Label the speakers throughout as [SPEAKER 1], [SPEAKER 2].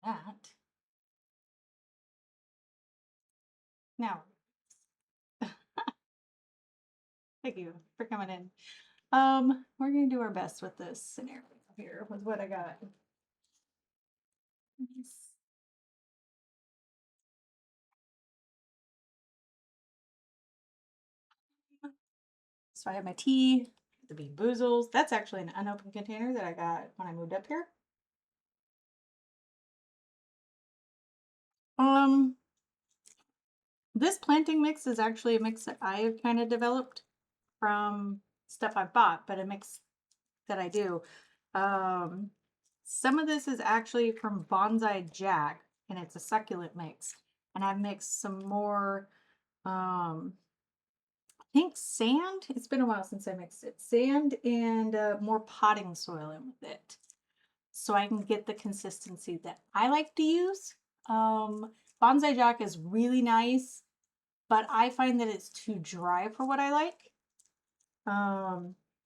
[SPEAKER 1] that. Now, thank you for coming in. We're gonna do our best with this scenario here with what I got. Yes. So I have my tea, the Bean Boozles. That's actually an unopened container that I got when I moved up here. Um, this planting mix is actually a mix that I have kind of developed from stuff I bought, but a mix that I do. Um, some of this is actually from Bonsai Jack, and it's a succulent mix. And I've mixed some more, I think sand. It's been a while since I mixed it. Sand and more potting soil in with it, so I can get the consistency that I like to use. Bonsai Jack is really nice, but I find that it's too dry for what I like.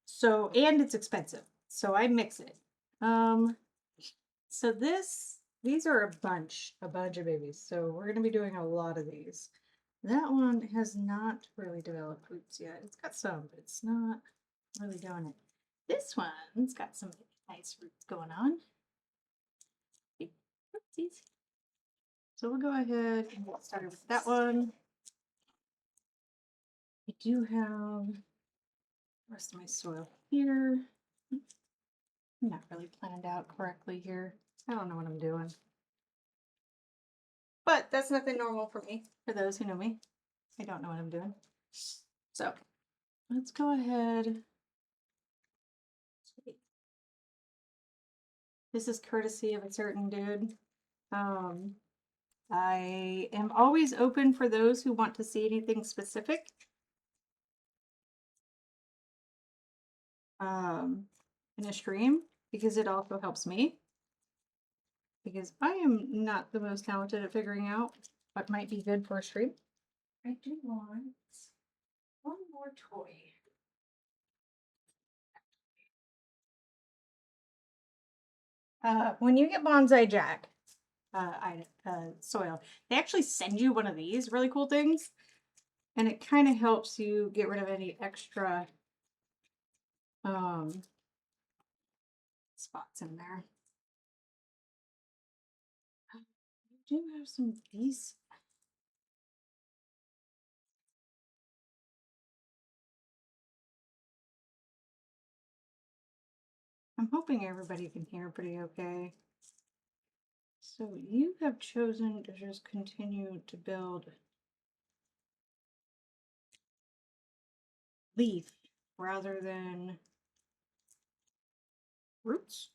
[SPEAKER 1] So and it's expensive, so I mix it. Um, so these are a bunch of babies. So we're gonna be doing a lot of these. That one has not really developed roots yet. It's got some, but it's not really doing it. This one's got some nice roots going on. Oopsies. So we'll go ahead and get started with that one. I do have the rest of my soil here. I'm not really planned out correctly here. I don't know what I'm doing. But that's nothing normal for me, for those who know me. I don't know what I'm doing. So let's go ahead. This is courtesy of a certain dude. Um, I am always open for those who want to see anything specific. In a stream, because it also helps me. Because I am not the most talented at figuring out what might be good for a stream. I do want one more toy. When you get Bonsai Jack soil, they actually send you one of these really cool things, and it kind of helps you get rid of any extra spots in there. I do have some decent. I'm hoping everybody can hear pretty okay. So you have chosen to just continue to build leaf rather than roots.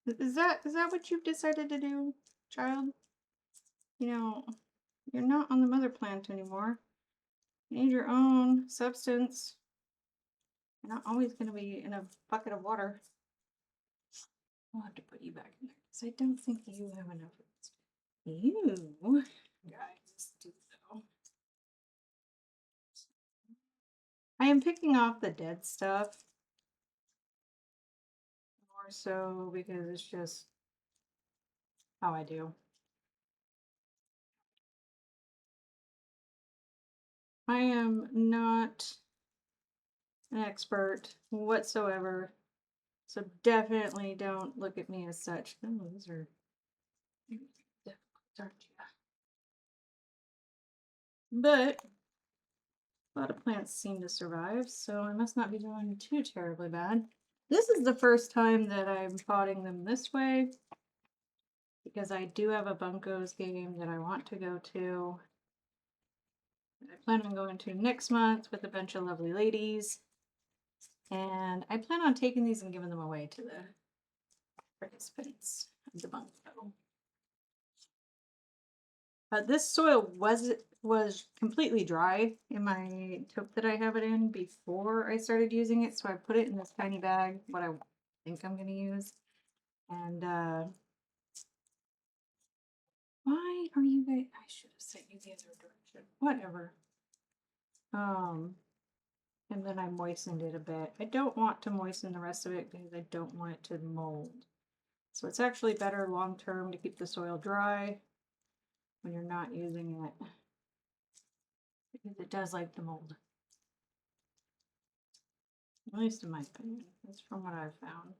[SPEAKER 1] Is that what you've decided to do, child? You know, you're not on the mother plant anymore. You need your own substance. You're not always going to be in a bucket of water. I'll have to put you back in there because I don't think you have enough roots. You guys do though. I am picking off the dead stuff more so because it's just how I do. I am not an expert whatsoever, so definitely don't look at me as such. Oh, these are difficult, aren't you? But a lot of plants seem to survive, so I must not be doing too terribly bad. This is the first time that I'm potting them this way, because I do have a Bunkos game that I want to go to. I plan on going to next month with a bunch of lovely ladies. And I plan on taking these and giving them away to the participants of the bunko. This soil was completely dry in my tote that I have it in before I started using it, so I put it in this tiny bag, what I think I'm going to use. And why are you guys? I should have sent you the other direction. Whatever. And then I moistened it a bit. I don't want to moisten the rest of it because I don't want it to mold. So it's actually better long term to keep the soil dry when you're not using it, because it does like the mold. At least in my opinion. That's from what I've found.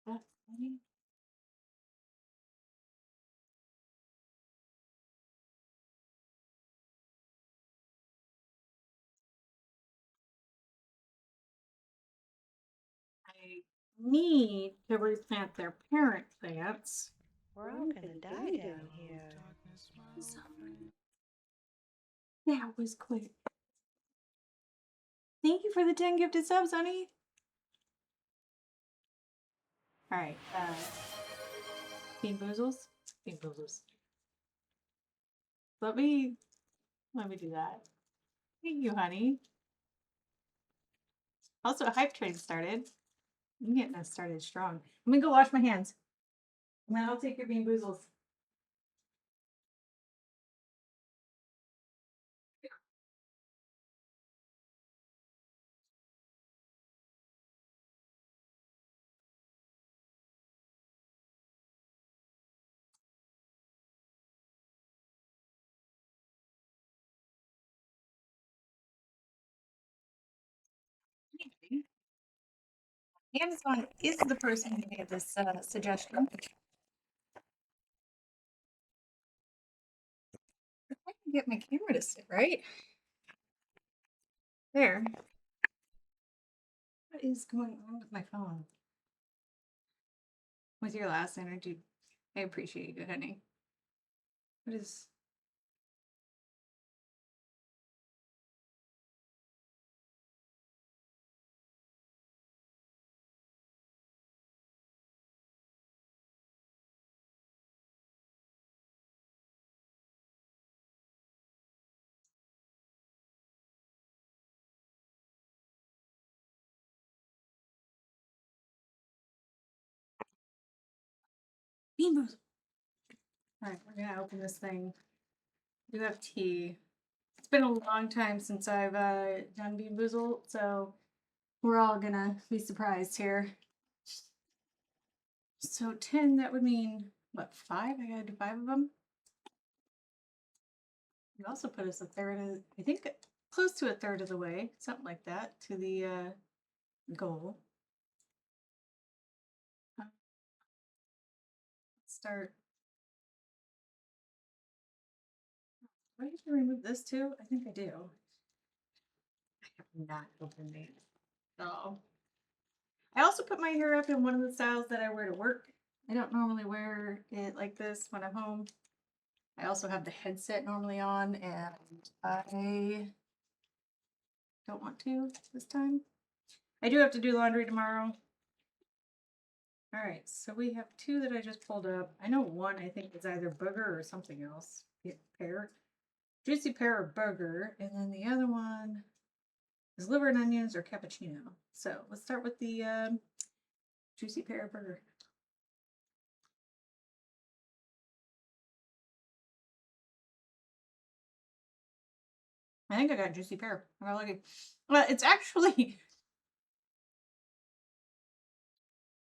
[SPEAKER 1] That's funny. I need to replant their parent plants.
[SPEAKER 2] We're all gonna die down here.
[SPEAKER 1] That was quick. Thank you for the 10 gifted subs, honey. All right. Bean boozles. Bean boozles. Let me do that. Thank you, honey. Also, hype train started. I'm getting us started strong. I'm gonna go wash my hands. And then I'll take your bean boozles. Amazon is the person who gave this suggestion. I can get my camera to sit right. There. What is going on with my phone? With your last energy, I appreciate you, honey. What is? Bean boozle. All right, we're gonna open this thing. I do have tea. It's been a long time since I've done Bean Boozle, so we're all gonna be surprised here. So 10, that would mean, what, 5? I gotta do 5 of them? You also put us a third of, I think, close to a third of the way, something like that, to the goal. Let's start. Do I need to remove this too? I think I do. I have not opened it. Oh. I also put my hair up in one of the styles that I wear to work. I don't normally wear it like this when I'm home. I also have the headset normally on, and I don't want to this time. I do have to do laundry tomorrow. All right, so we have 2 that I just pulled up. I know one I think is either booger or something else. Pear. Juicy pear or booger. And then the other one is liver and onions or cappuccino. So let's start with the juicy pear burger. I think I got juicy pear. I got lucky.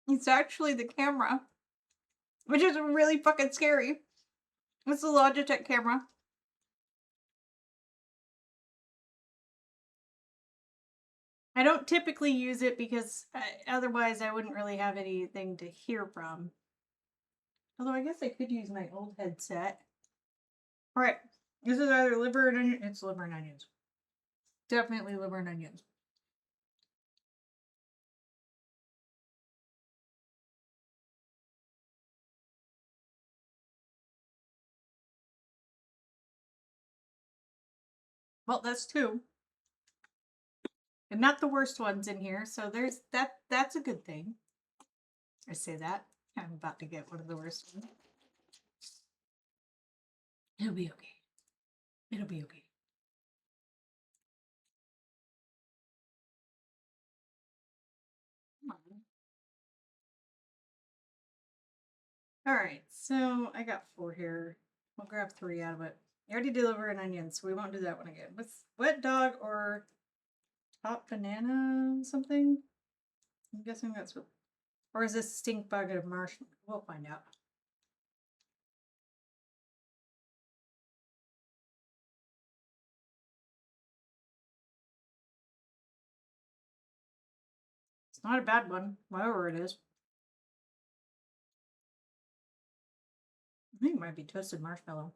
[SPEAKER 1] It's actually the camera, which is really fucking scary. It's the Logitech camera. I don't typically use it because otherwise I wouldn't really have anything to hear from. Although I guess I could use my old headset. All right, this is either liver and onion. It's liver and onions. Definitely liver and onions. Well, that's 2. And not the worst ones in here, so there's that. That's a good thing. I say that. I'm about to get one of the worst ones. It'll be okay. It'll be okay. Come on. All right, so I got 4 here. We'll grab 3 out of it. You already delivered an onion, so we won't do that one again. What's wet dog or top banana something? I'm guessing that's what. Or is this stink bug of marshmallow? We'll find out. It's not a bad one, whatever it is. I think it might be toasted marshmallow.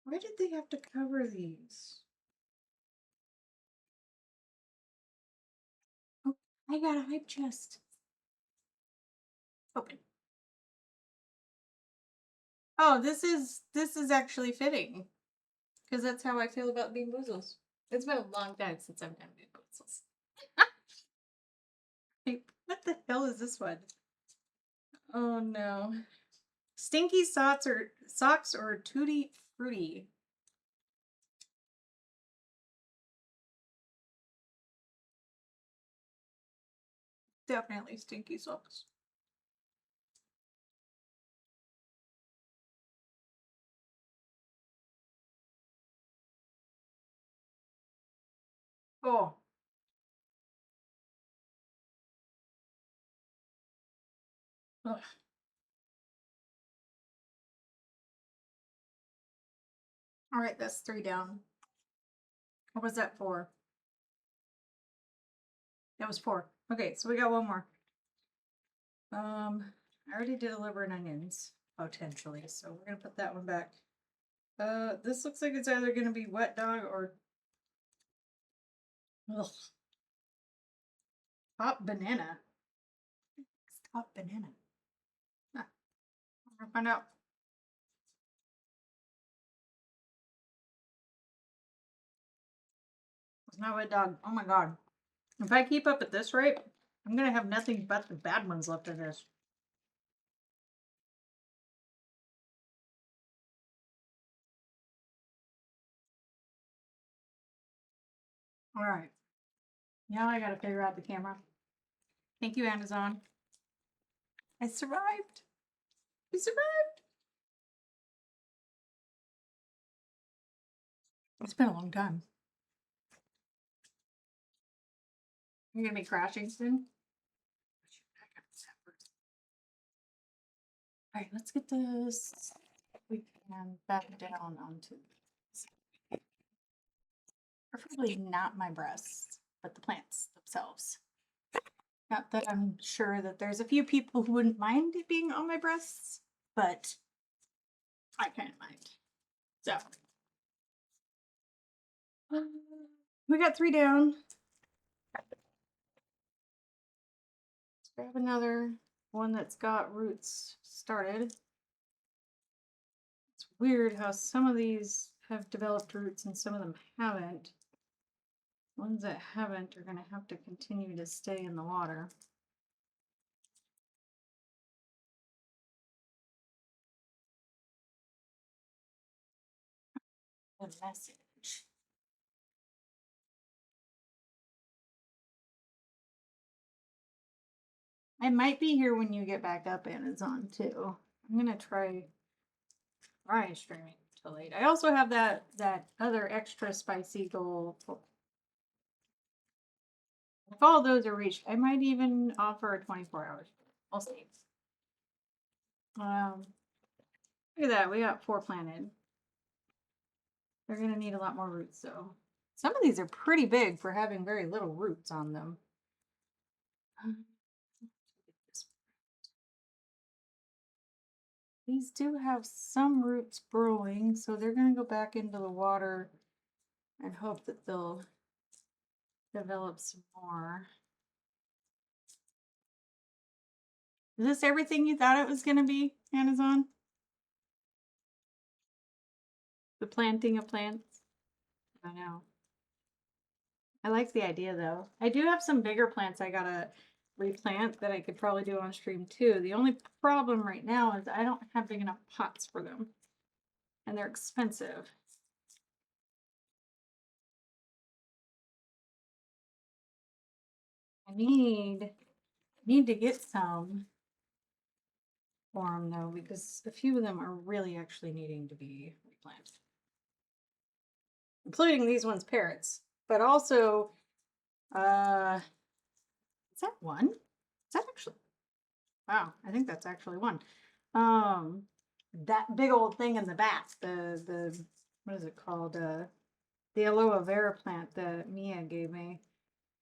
[SPEAKER 1] Why did they have to cover these? Oh, I got a hype chest. Open. Oh, this is actually fitting. Because that's how I feel about Bean Boozles. It's been a long time since I've done Bean Boozles. Like, what the hell is this one? Oh no. Stinky socks or Tutti Frutti. Definitely stinky socks. Oh. Ugh. All right, that's 3 down. What was that for? That was 4. Okay, so we got 1 more. I already did deliver onions, potentially, so we're gonna put that one back. This looks like it's either gonna be wet dog or ugh. Top banana. It's top banana. Huh. We're gonna find out. It's not wet dog. Oh my god. If I keep up at this rate, I'm gonna have nothing but the bad ones left of this. All right. Now I gotta figure out the camera. Thank you, Amazon. I survived. We survived. It's been a long time. You're gonna be crashing soon. All right, let's get this. We can back down onto preferably not my breasts, but the plants themselves. Not that I'm sure that there's a few people who wouldn't mind it being on my breasts, but I kind of mind. So we got 3 down. Let's grab another one that's got roots started. It's weird how some of these have developed roots and some of them haven't. Ones that haven't are going to have to continue to stay in the water. A message. I might be here when you get back up, Amazon, too. I'm gonna try streaming till late. I also have that other extra spicy goal. If all those are reached, I might even offer a 24 hours. We'll see. Look at that. We got 4 planted. They're gonna need a lot more roots, though. Some of these are pretty big for having very little roots on them. These do have some roots brewing, so they're going to go back into the water and hope that they'll develop some more. Is this everything you thought it was going to be, Amazon? The planting of plants? I know. I like the idea, though. I do have some bigger plants I gotta replant that I could probably do on stream too. The only problem right now is I don't have big enough pots for them. and they're expensive. I need to get some for them though, because a few of them are really actually needing to be replanted, including these ones parrots, but also is that one? Is that actually? Wow, I think that's actually one. Um, that big old thing in the back, the what is it called? The aloe vera plant that Mia gave me.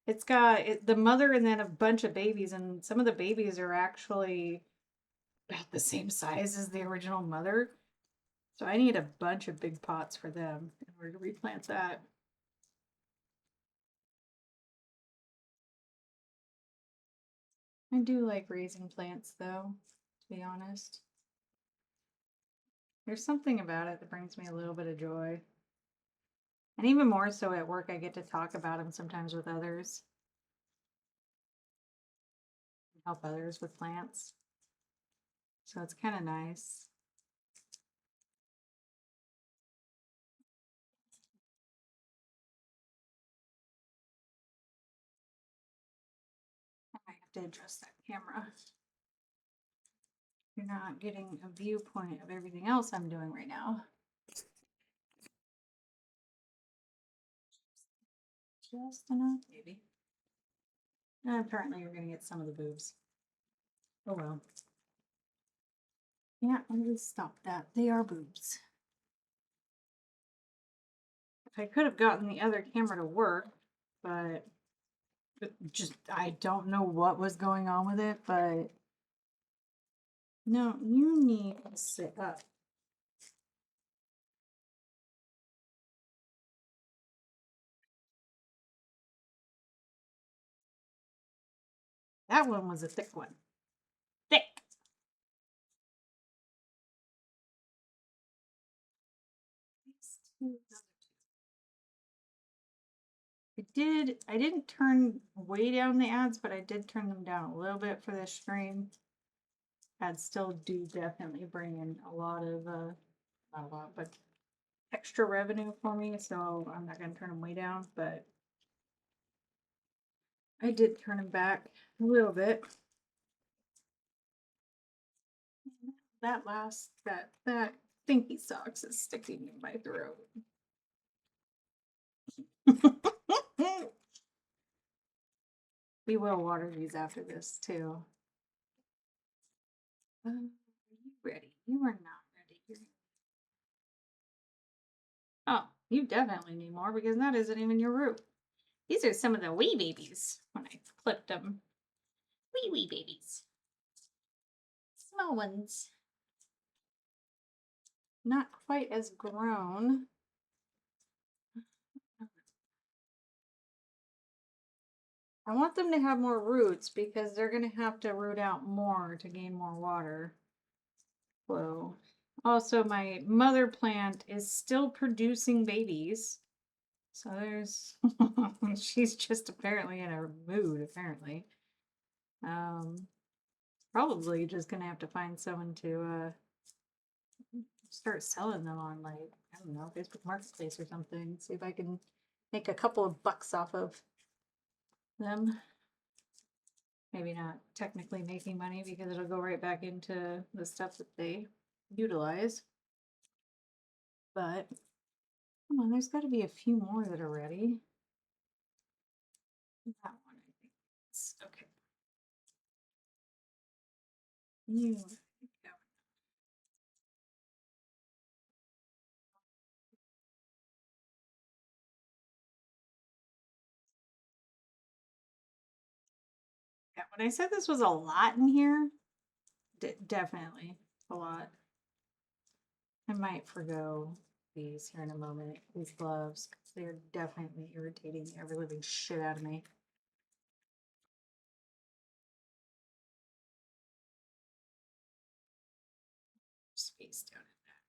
[SPEAKER 1] It's got the mother and then a bunch of babies, and some of the babies are actually about the same size as the original mother. So I need a bunch of big pots for them in order to replant that. I do like raising plants though, to be honest. There's something about it that brings me a little bit of joy. And even more so at work, I get to talk about them sometimes with others, help others with plants. So it's kind of nice. I might have to adjust that camera. You're not getting a viewpoint of everything else I'm doing right now. Just enough, maybe. Apparently, you're going to get some of the boobs. Oh well. Yeah, I'm going to stop that. They are boobs. If I could have gotten the other camera to work, but just I don't know what was going on with it, but no, you need to sit up. That one was a thick one. Thick. I didn't turn way down the ads, but I did turn them down a little bit for this stream. Ads still do definitely bring in a lot of, not a lot, but extra revenue for me, so I'm not gonna turn them way down, but I did turn them back a little bit. That stinky socks is sticking in my throat. We will water these after this too. Are you ready? You are not ready. Oh, you definitely need more because that isn't even your root. These are some of the wee babies when I clipped them. Wee babies. Small ones. Not quite as grown. I want them to have more roots because they're going to have to root out more to gain more water flow. Also, my mother plant is still producing babies. So there's, she's just apparently in a mood, apparently. Probably just gonna have to find someone to start selling them on, like, I don't know, Facebook Marketplace or something. See if I can make a couple of bucks off of them. Maybe not technically making money because it'll go right back into the stuff that they utilize. But come on, there's got to be a few more that are ready. That one, I think. It's okay. You. Yeah, when I said this was a lot in here, definitely a lot. I might forgo these here in a moment, these gloves, because they're definitely irritating the ever living shit out of me. Space down in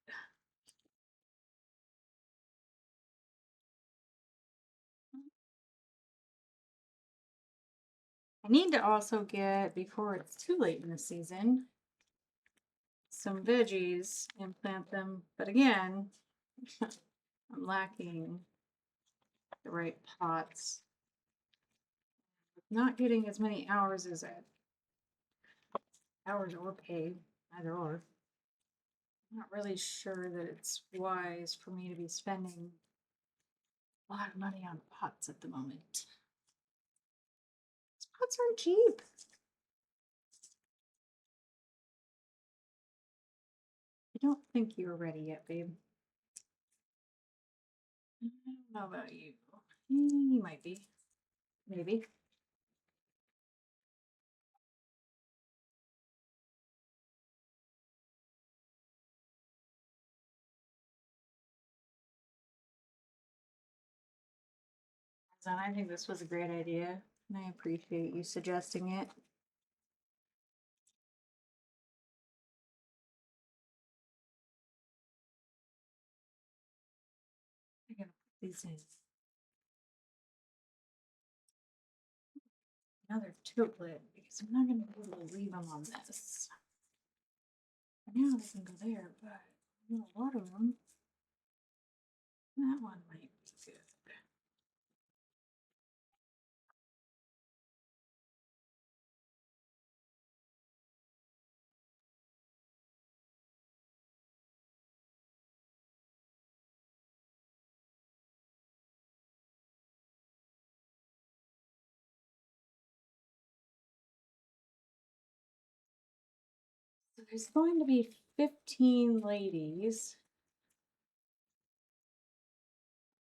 [SPEAKER 1] that. I need to also get, before it's too late in the season, some veggies and plant them, but again, I'm lacking the right pots. Not getting as many hours as hours or pay, either or. I'm not really sure that it's wise for me to be spending a lot of money on pots at the moment. These pots aren't cheap. I don't think you're ready yet, babe. I don't know about you. You might be. Maybe. So I think this was a great idea, and I appreciate you suggesting it. I gotta put these in another tote lid because I'm not gonna be able to leave them on this. For now they can go there, but I'm gonna water them. That one might be good. So there's going to be 15 ladies.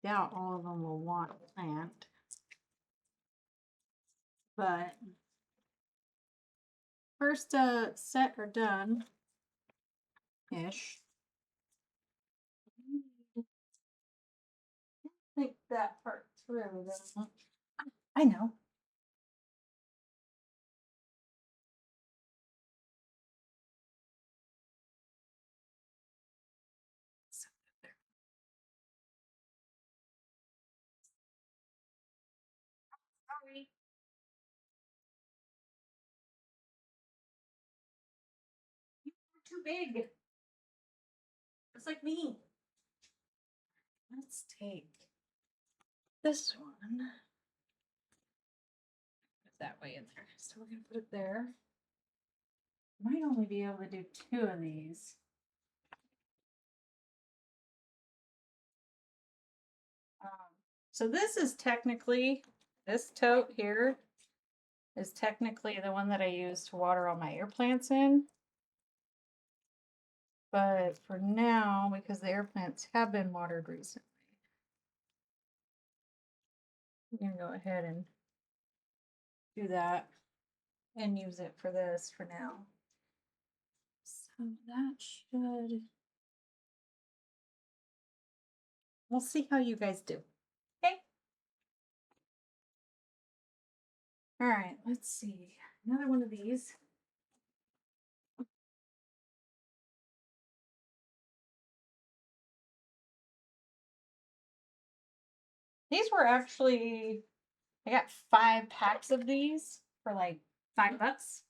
[SPEAKER 1] Doubt all of them will want a plant. But first set are done ish. Think that part through though. I know. Sorry. You're too big. It's like me. Let's take this one. Put that way in there. So we're gonna put it there. Might only be able to do 2 of these. So this is technically, this tote here is technically the one that I use to water all my air plants in. But for now, because the air plants have been watered recently, I'm gonna go ahead and do that and use it for this for now. So that should, we'll see how you guys do. Okay. All right, let's see. Another one of these. These were actually, I got 5 packs of these for like $5.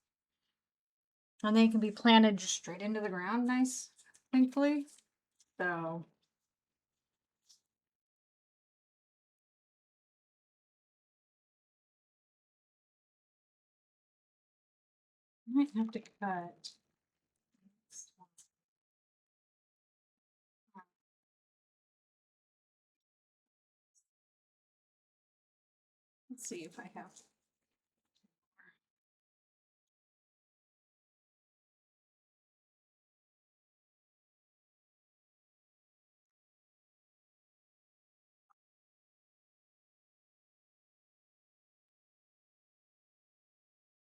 [SPEAKER 1] And they can be planted just straight into the ground, nice, thankfully. So I might have to cut. Let's see if I have.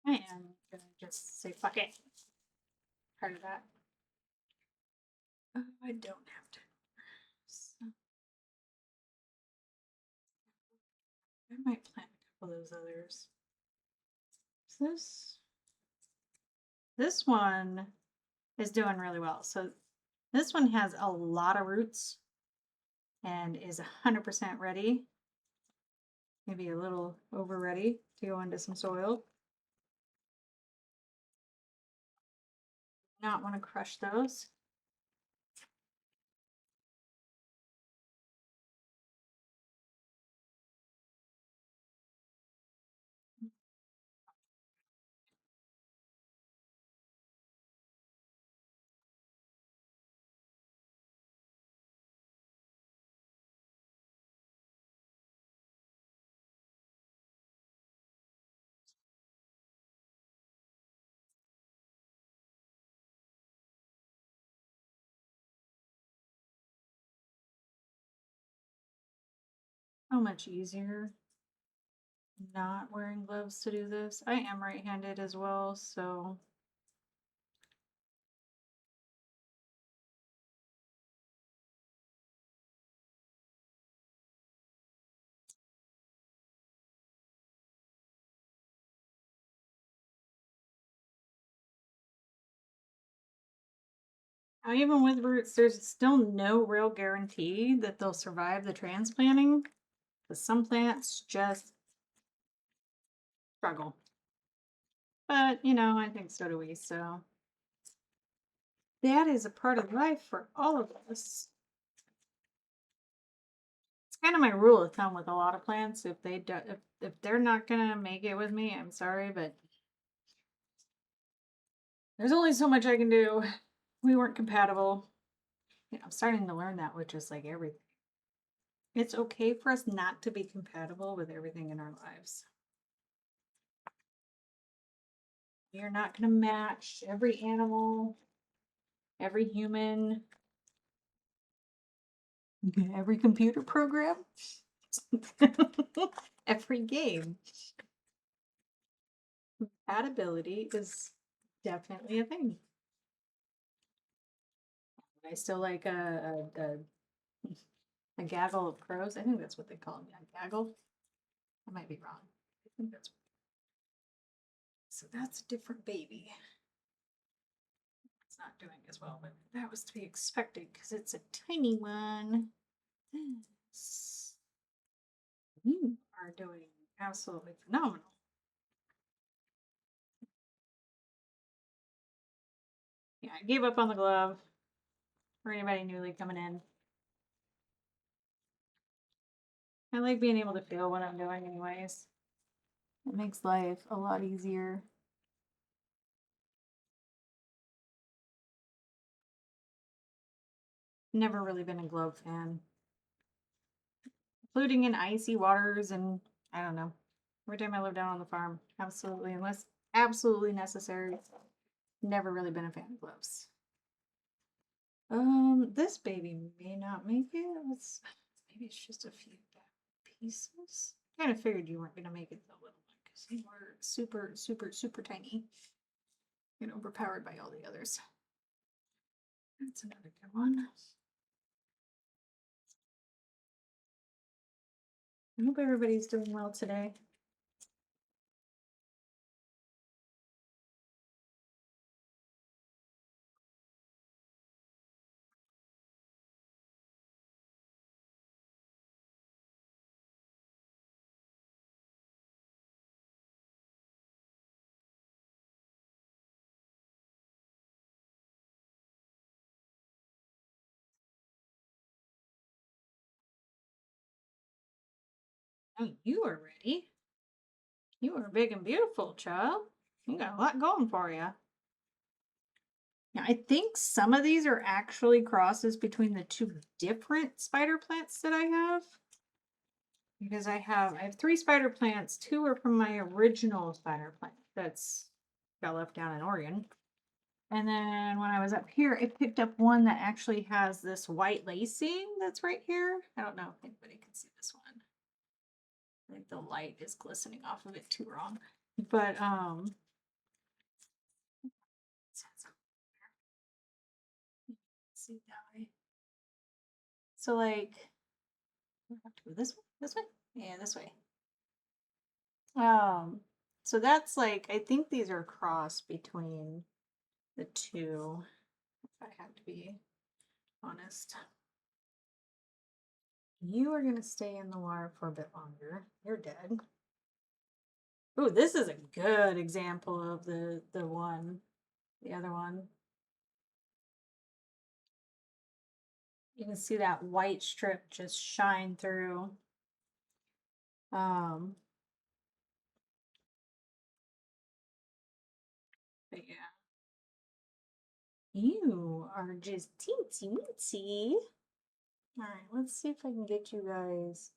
[SPEAKER 1] I am gonna just say fuck it. Part of that. Oh, I don't have to. So I might plant a couple of those others. So this one is doing really well. So this one has a lot of roots and is 100% ready. Maybe a little over ready to go into some soil. not want to crush those. How much easier not wearing gloves to do this. I am right-handed as well, so now, even with roots, there's still no real guarantee that they'll survive the transplanting. Because some plants just struggle. But, you know, I think so do we, so that is a part of life for all of us. It's kind of my rule of thumb with a lot of plants. If they do, if they're not gonna make it with me, I'm sorry, but there's only so much I can do. We weren't compatible. You know, I'm starting to learn that with just like everything. It's okay for us not to be compatible with everything in our lives. We are not going to match every animal, every human, every computer program, every game. Compatibility is definitely a thing. I still like a gaggle of crows. I think that's what they call them. A gaggle. I might be wrong. I think that's. So that's a different baby. It's not doing as well, but that was to be expected because it's a tiny one. You are doing absolutely phenomenal. Yeah, I gave up on the glove for anybody newly coming in. I like being able to feel what I'm doing, anyways. It makes life a lot easier. Never really been a glove fan, including in icy waters and I don't know. Every time I lived down on the farm, absolutely, unless absolutely necessary. Never really been a fan of gloves. This baby may not make it. Maybe it's just a few pieces. Kind of figured you weren't gonna make it the little one because you were super, super, super tiny and overpowered by all the others. That's another good one. I hope everybody's doing well today. Oh, you are ready. You are big and beautiful, child. You got a lot going for you. Yeah, I think some of these are actually crosses between the two different spider plants that I have. Because I have 3 spider plants. 2 are from my original spider plant that's got left down in Oregon. And then when I was up here, I picked up one that actually has this white lacing that's right here. I don't know if anybody can see this one. I think the light is glistening off of it too wrong. But see that way. So like I have to go this way? This way? Yeah, this way. So that's like I think these are cross between the two, if I have to be honest. You are gonna stay in the water for a bit longer. You're dead. Ooh, this is a good example of the other one. You can see that white strip just shine through. But yeah. You are just teensy weensy. Alright, let's see if I can get you guys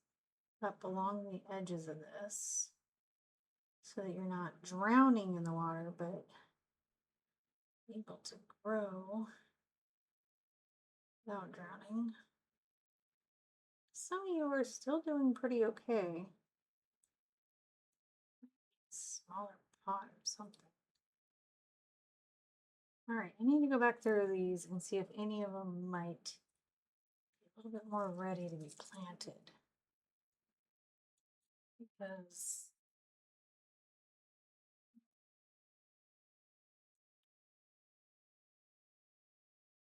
[SPEAKER 1] up along the edges of this so that you're not drowning in the water, but able to grow without drowning. Some of you are still doing pretty okay. Smaller pot or something. Alright, I need to go back through these and see if any of them might be a little bit more ready to be planted. Because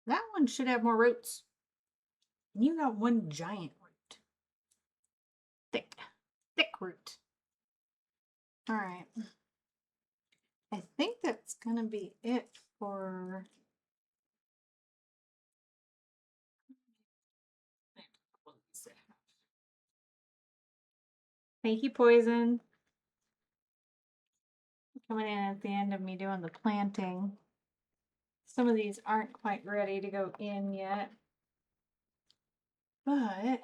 [SPEAKER 1] that one should have more roots. And you got one giant root. Thick root. Alright. I think that's gonna be it for thank you, Poison. Coming in at the end of me doing the planting. Some of these aren't quite ready to go in yet. But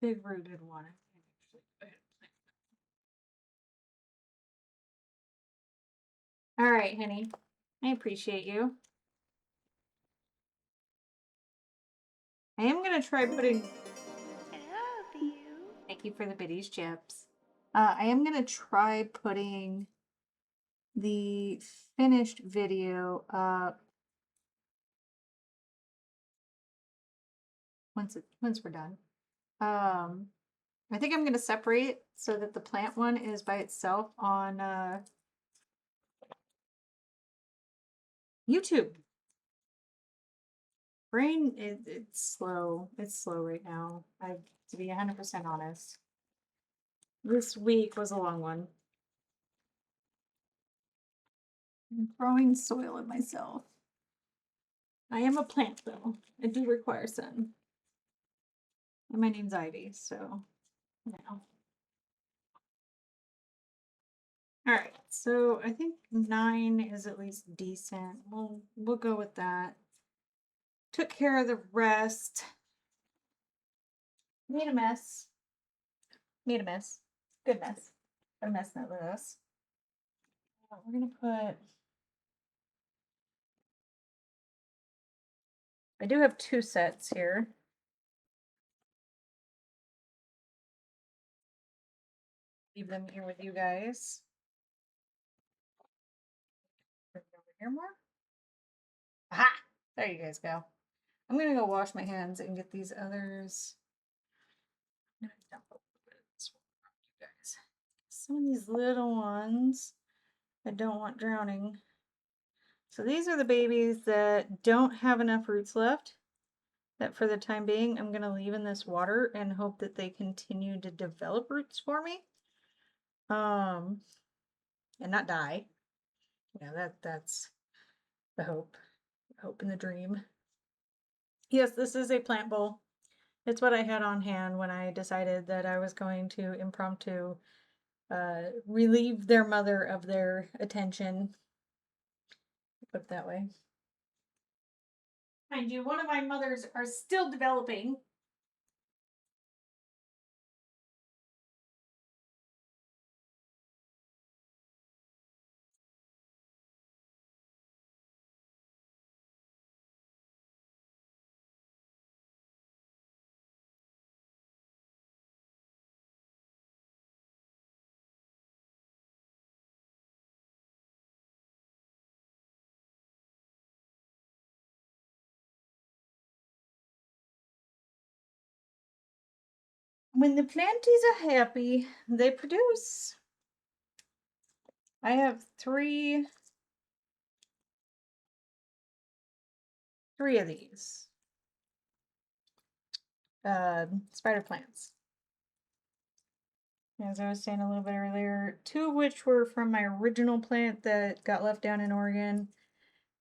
[SPEAKER 1] big rooted one. All right, honey. I appreciate you. I am gonna try putting.
[SPEAKER 2] I love you.
[SPEAKER 1] Thank you for the biddies chips. I am gonna try putting the finished video up once we're done. I think I'm gonna separate so that the plant one is by itself on YouTube. Brain it's slow. It's slow right now. To be 100% honest. This week was a long one. I'm throwing soil at myself. I am a plant though. I do require sun. And my name's Ivy, so you know. Alright, so I think 9 is at least decent. We'll go with that. Took care of the rest. Made a mess. Made a mess. Good mess. A mess nonetheless. We're gonna put. I do have 2 sets here. Leave them here with you guys. Over here more. Aha! There you guys go. I'm gonna go wash my hands and get these others. I'm gonna dump a little bit of this one on you guys. Some of these little ones I don't want drowning. So these are the babies that don't have enough roots left. That for the time being, I'm gonna leave in this water and hope that they continue to develop roots for me. And not die. Yeah, that's the hope. Hope in the dream. Yes, this is a plant bowl. It's what I had on hand when I decided that I was going to impromptu relieve their mother of their attention. Put it that way. Mind you, one of my mothers are still developing. When the planties are happy, they produce. I have three of these spider plants. As I was saying a little bit earlier, 2 of which were from my original plant that got left down in Oregon,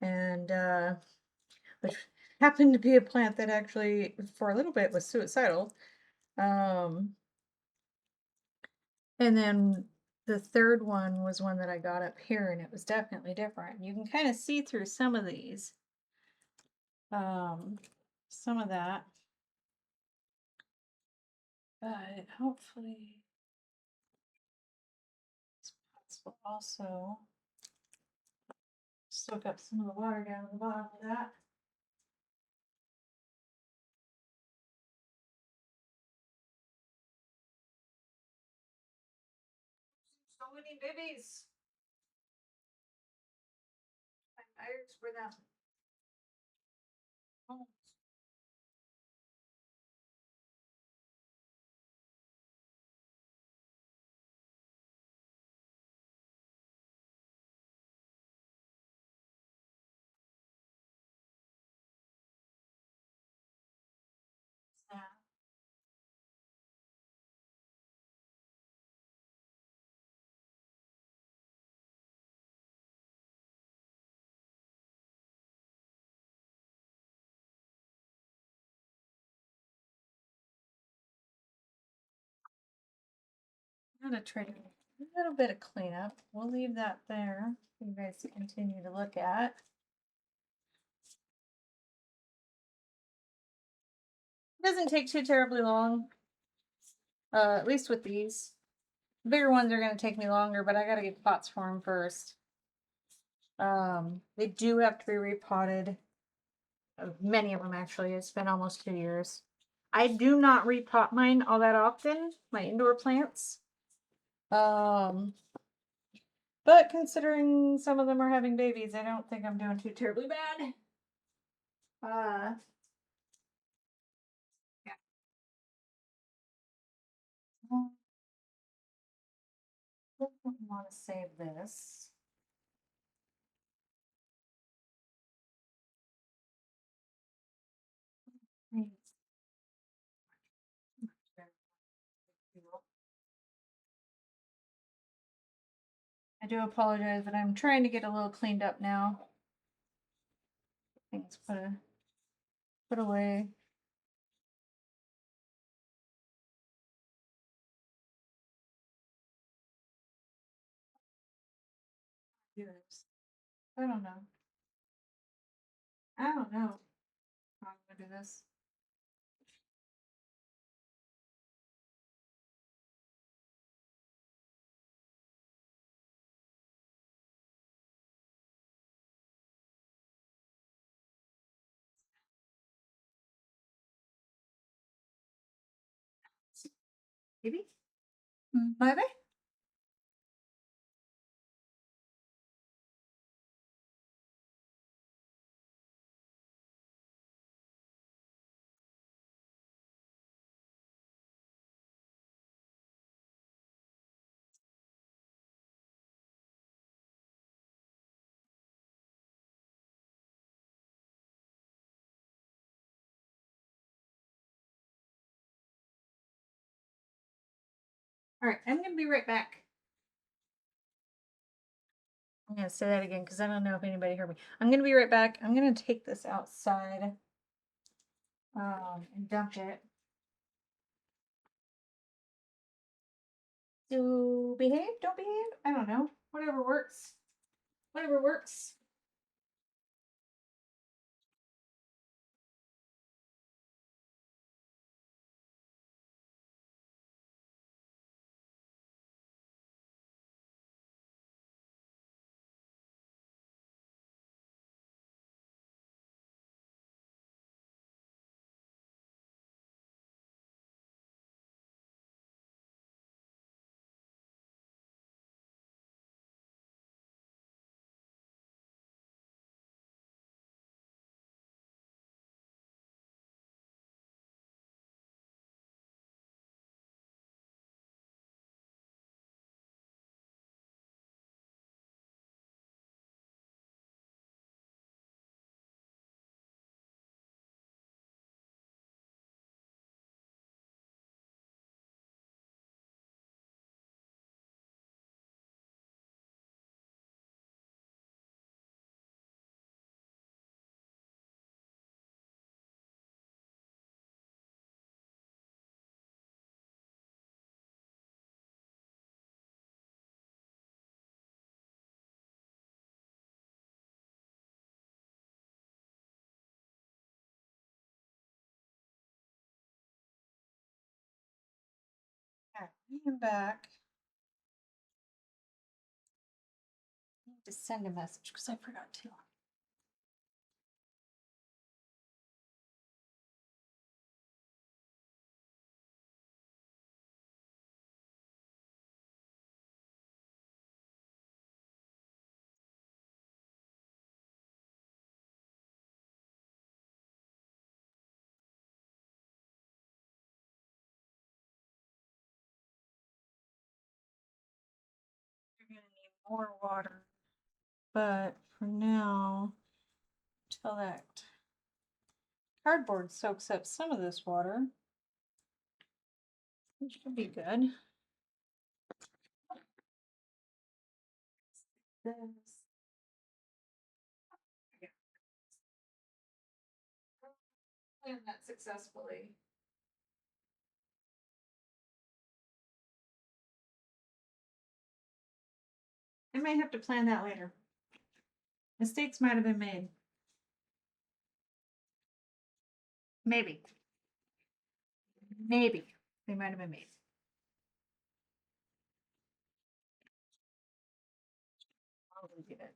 [SPEAKER 1] and which happened to be a plant that actually, for a little bit, was suicidal. Um, and then the third one was one that I got up here, and it was definitely different. You can kind of see through some of these. Some of that. But hopefully these pots will also soak up some of the water down at the bottom of that. So many babies. My fires for them. Oh, snap. I'm gonna try to do a little bit of cleanup. We'll leave that there for you guys to continue to look at. It doesn't take too terribly long. At least with these. Bigger ones are gonna take me longer, but I gotta get pots for them first. They do have to be repotted. Many of them actually. It's been almost 2 years. I do not repot mine all that often, my indoor plants. But considering some of them are having babies, I don't think I'm doing too terribly bad. Yeah. I want to save this. I do apologize, but I'm trying to get a little cleaned up now. Things put away. Do this. I don't know. I don't know how I'm gonna do this. Maybe? Maybe? Alright, I'm gonna be right back. I'm gonna say that again because I don't know if anybody heard me. I'm gonna be right back. I'm gonna take this outside and dump it. Do behave? Don't behave? I don't know. Whatever works. Whatever works. Alright, I'm back. I need to send a message because I forgot to. You're gonna need more water. But for now, till that cardboard soaks up some of this water, it should be good. This. Okay. Plan that successfully. I might have to plan that later. Mistakes might have been made. Maybe. Maybe they might have been made. I'll leave it.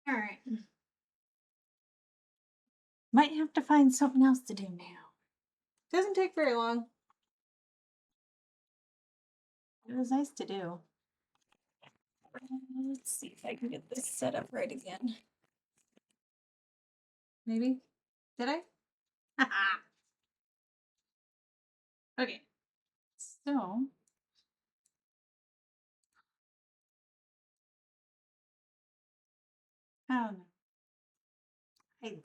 [SPEAKER 1] All right. Might have to find something else to do now. Doesn't take very long. It was nice to do. Let's see if I can get this set up right again. Maybe? Did I? Okay. So. I don't know.